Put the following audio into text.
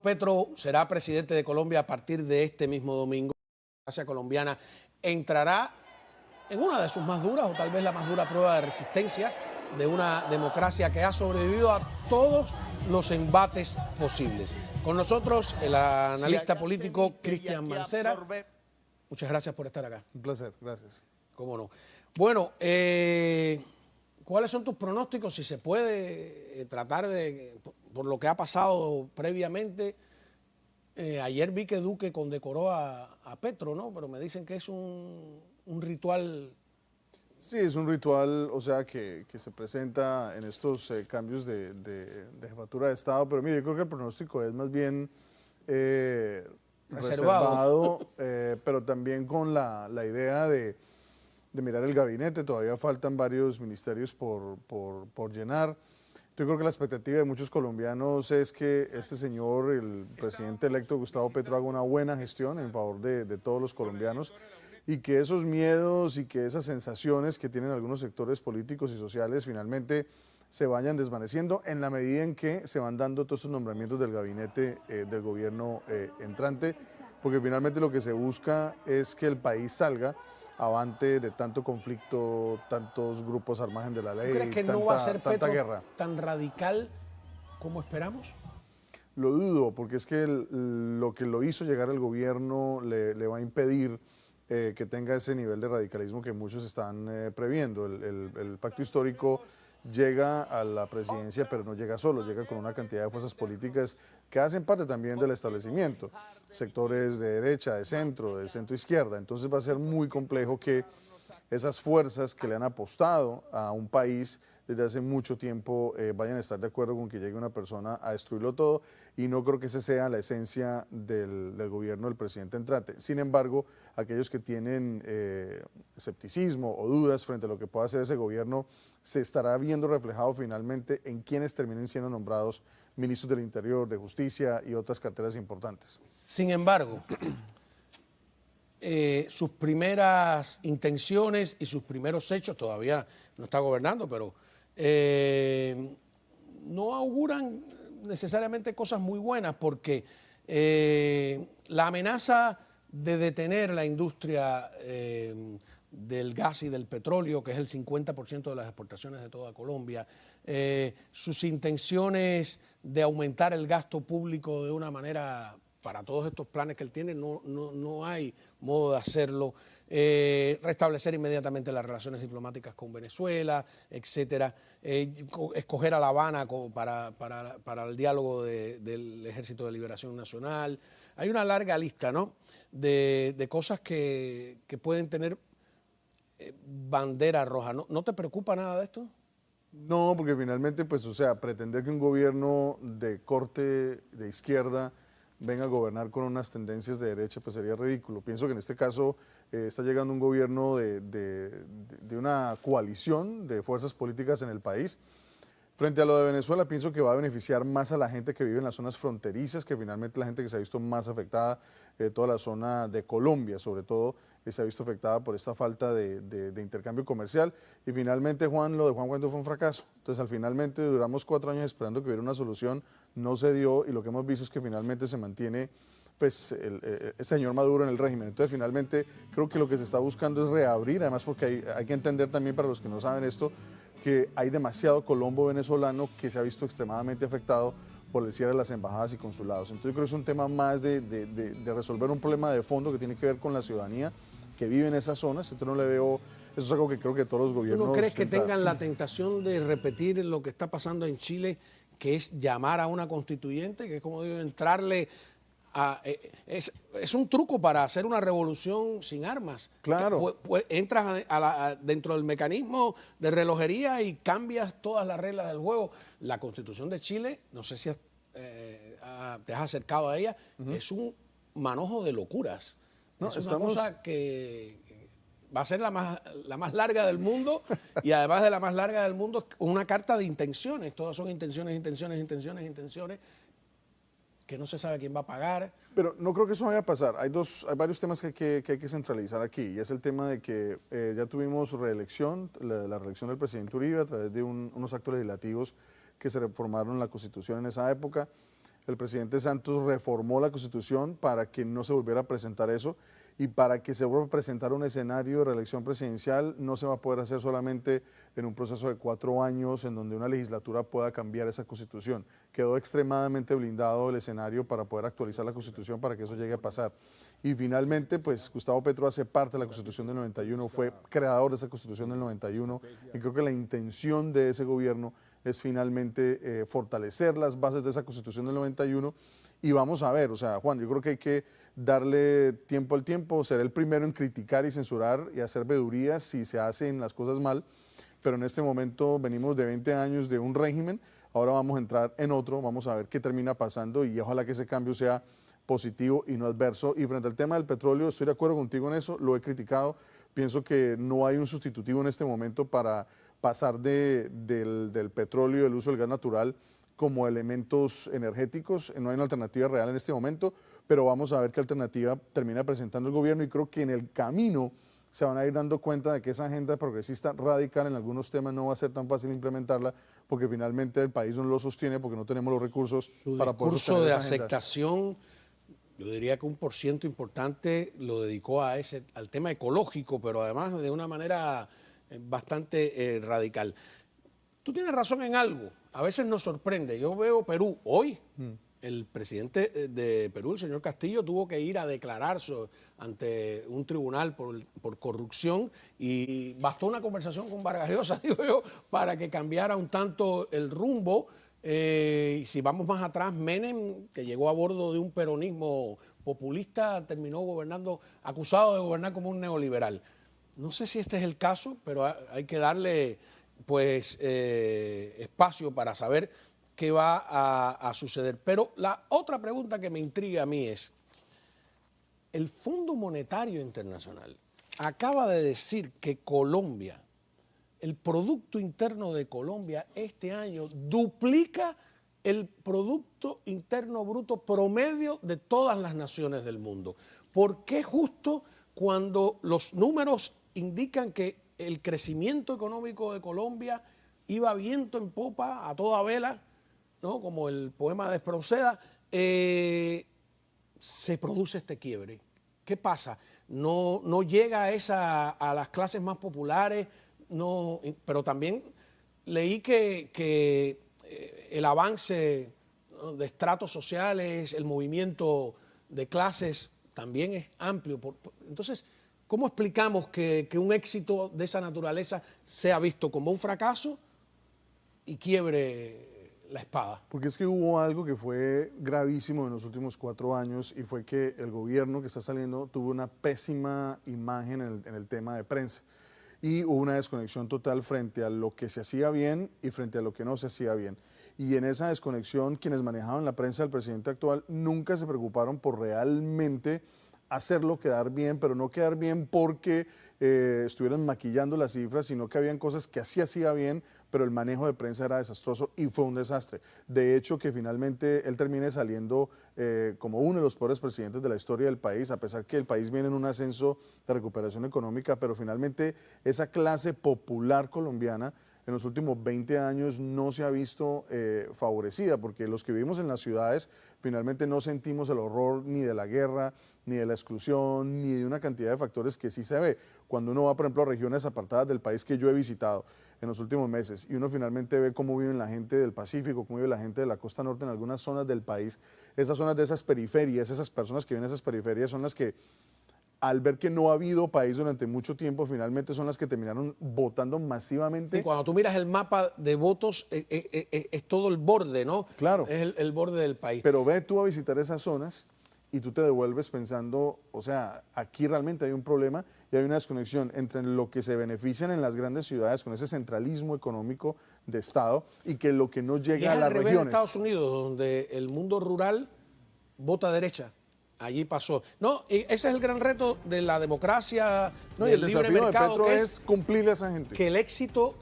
Petro será presidente de Colombia a partir de este mismo domingo. La democracia colombiana entrará en una de sus más duras, o tal vez la más dura prueba de resistencia de una democracia que ha sobrevivido a todos los embates posibles. Con nosotros el analista político Cristian Mancera. Muchas gracias por estar acá. Un placer, gracias. Cómo no. Bueno, ¿cuáles son tus pronósticos? Si se puede tratar de, por lo que ha pasado previamente. Ayer vi que Duque condecoró a Petro, ¿no? Pero me dicen que es un ritual. Sí, es un ritual, o sea, que se presenta en estos cambios de jefatura de Estado, pero mire, yo creo que el pronóstico es más bien reservado, pero también con la idea de mirar el gabinete. Todavía faltan varios ministerios por llenar. Yo creo que la expectativa de muchos colombianos es que este señor, el presidente electo Gustavo Petro, haga una buena gestión en favor de todos los colombianos y que esos miedos y que esas sensaciones que tienen algunos sectores políticos y sociales finalmente se vayan desvaneciendo en la medida en que se van dando todos esos nombramientos del gabinete del gobierno entrante, porque finalmente lo que se busca es que el país salga avante de tanto conflicto, tantos grupos al margen de la ley, ¿Tú crees que no va a ser tanta Petro guerra. tan radical como esperamos? Lo dudo, porque es que lo que lo hizo llegar al gobierno le va a impedir que tenga ese nivel de radicalismo que muchos están previendo. El pacto histórico llega a la presidencia, pero no llega solo, llega con una cantidad de fuerzas políticas que hacen parte también del establecimiento, sectores de derecha, de centro izquierda. Entonces va a ser muy complejo que esas fuerzas que le han apostado a un país desde hace mucho tiempo vayan a estar de acuerdo con que llegue una persona a destruirlo todo, y no creo que esa sea la esencia del gobierno del presidente entrante. Sin embargo, aquellos que tienen escepticismo o dudas frente a lo que pueda hacer ese gobierno, se estará viendo reflejado finalmente en quienes terminen siendo nombrados ministros del Interior, de Justicia y otras carteras importantes. Sin embargo, sus primeras intenciones y sus primeros hechos, todavía no está gobernando, pero no auguran necesariamente cosas muy buenas, porque la amenaza de detener la industria del gas y del petróleo, que es el 50% de las exportaciones de toda Colombia, sus intenciones de aumentar el gasto público de una manera, para todos estos planes que él tiene, no hay modo de hacerlo, restablecer inmediatamente las relaciones diplomáticas con Venezuela, etcétera, escoger a La Habana para el diálogo del Ejército de Liberación Nacional. Hay una larga lista, ¿no?, de cosas que pueden tener bandera roja. ¿No te preocupa nada de esto? No, porque finalmente, pues, o sea, pretender que un gobierno de corte de izquierda venga a gobernar con unas tendencias de derecha, pues sería ridículo. Pienso que en este caso está llegando un gobierno de una coalición de fuerzas políticas en el país. Frente a lo de Venezuela, pienso que va a beneficiar más a la gente que vive en las zonas fronterizas, que finalmente la gente que se ha visto más afectada, toda la zona de Colombia sobre todo, se ha visto afectada por esta falta de intercambio comercial. Y finalmente, Juan, lo de Juan Guaidó fue un fracaso. Entonces, finalmente duramos 4 años esperando que hubiera una solución, no se dio, y lo que hemos visto es que finalmente se mantiene, pues, el señor Maduro en el régimen. Entonces, finalmente, creo que lo que se está buscando es reabrir, además porque hay que entender también, para los que no saben esto, que hay demasiado colombo venezolano que se ha visto extremadamente afectado por el cierre de las embajadas y consulados. Entonces yo creo que es un tema más de resolver un problema de fondo que tiene que ver con la ciudadanía que vive en esas zonas. Entonces no le veo, eso es algo que creo que todos los gobiernos... ¿Tú no crees que tengan la tentación de repetir lo que está pasando en Chile, que es llamar a una constituyente, que es, como digo, entrarle a... es un truco para hacer una revolución sin armas? Claro. Pues entras dentro del mecanismo de relojería y cambias todas las reglas del juego. La Constitución de Chile, no sé si te has acercado a ella, es un manojo de locuras. No, es una cosa que va a ser la más larga del mundo, y además de la más larga del mundo, una carta de intenciones. Todas son intenciones, que no se sabe quién va a pagar. Pero no creo que eso vaya a pasar. Hay varios temas que hay que centralizar aquí, y es el tema de que ya tuvimos reelección, la reelección del presidente Uribe a través de unos actos legislativos que se reformaron la Constitución en esa época. el presidente Santos reformó la Constitución para que no se volviera a presentar eso, y para que se vuelva a presentar un escenario de reelección presidencial no se va a poder hacer solamente en un proceso de 4 años en donde una legislatura pueda cambiar esa Constitución. Quedó extremadamente blindado el escenario para poder actualizar la Constitución para que eso llegue a pasar. Y finalmente, pues Gustavo Petro hace parte de la Constitución del 91, fue creador de esa Constitución del 91, y creo que la intención de ese gobierno es finalmente fortalecer las bases de esa Constitución del 91. Y vamos a ver, o sea, Juan, yo creo que hay que darle tiempo al tiempo, ser el primero en criticar y censurar y hacer vedurías si se hacen las cosas mal, pero en este momento venimos de 20 años de un régimen, ahora vamos a entrar en otro, vamos a ver qué termina pasando y ojalá que ese cambio sea positivo y no adverso. Y frente al tema del petróleo, estoy de acuerdo contigo en eso, lo he criticado, pienso que no hay un sustitutivo en este momento para pasar del petróleo, del uso del gas natural como elementos energéticos, no hay una alternativa real en este momento, pero vamos a ver qué alternativa termina presentando el gobierno, y creo que en el camino se van a ir dando cuenta de que esa agenda progresista radical en algunos temas no va a ser tan fácil implementarla, porque finalmente el país no lo sostiene, porque no tenemos los recursos para poder sostener esa agenda. Su discurso de aceptación, yo diría que un % importante lo dedicó al tema ecológico, pero además de una manera bastante radical. Tú tienes razón en algo, a veces nos sorprende. Yo veo Perú hoy. El presidente de Perú, el señor Castillo, tuvo que ir a declarar ante un tribunal por corrupción, y bastó una conversación con Vargas Llosa, digo yo, para que cambiara un tanto el rumbo. Y si vamos más atrás, Menem, que llegó a bordo de un peronismo populista, terminó gobernando, acusado de gobernar como un neoliberal. No sé si este es el caso, pero hay que darle pues espacio para saber qué va a suceder. Pero la otra pregunta que me intriga a mí es, el Fondo Monetario Internacional acaba de decir que Colombia, el Producto Interno de Colombia este año duplica el Producto Interno Bruto promedio de todas las naciones del mundo. ¿Por qué justo cuando los números indican que el crecimiento económico de Colombia iba viento en popa, a toda vela, ¿no?, como el poema de Espronceda, se produce este quiebre? ¿Qué pasa? No llega a las clases más populares, pero también leí que el avance, ¿no?, de estratos sociales, el movimiento de clases también es amplio. Entonces, ¿cómo explicamos que un éxito de esa naturaleza sea visto como un fracaso y quiebre la espada? Porque es que hubo algo que fue gravísimo en los últimos 4 años, y fue que el gobierno que está saliendo tuvo una pésima imagen en el tema de prensa, y hubo una desconexión total frente a lo que se hacía bien y frente a lo que no se hacía bien. Y en esa desconexión, quienes manejaban la prensa del presidente actual nunca se preocuparon por realmente hacerlo quedar bien, pero no quedar bien porque estuvieran maquillando las cifras, sino que habían cosas que así hacía bien, pero el manejo de prensa era desastroso y fue un desastre. De hecho, que finalmente él termine saliendo como uno de los peores presidentes de la historia del país, a pesar que el país viene en un ascenso de recuperación económica, pero finalmente esa clase popular colombiana en los últimos 20 años no se ha visto favorecida, porque los que vivimos en las ciudades finalmente no sentimos el horror ni de la guerra, ni de la exclusión, ni de una cantidad de factores que sí se ve. Cuando uno va, por ejemplo, a regiones apartadas del país que yo he visitado en los últimos meses, y uno finalmente ve cómo viven la gente del Pacífico, cómo vive la gente de la costa norte en algunas zonas del país, esas zonas de esas periferias, esas personas que viven en esas periferias son las que, al ver que no ha habido país durante mucho tiempo, finalmente son las que terminaron votando masivamente. Y cuando tú miras el mapa de votos, es todo el borde, ¿no? Claro. Es el borde del país. Pero ve tú a visitar esas zonas y tú te devuelves pensando, o sea, aquí realmente hay un problema y hay una desconexión entre lo que se benefician en las grandes ciudades con ese centralismo económico de Estado y que lo que no llega a las regiones. En Estados Unidos, donde el mundo rural vota derecha. Allí pasó. No, y ese es el gran reto de la democracia, no, y del el libre desafío mercado, de Petro que es cumplirle a esa gente. Que el éxito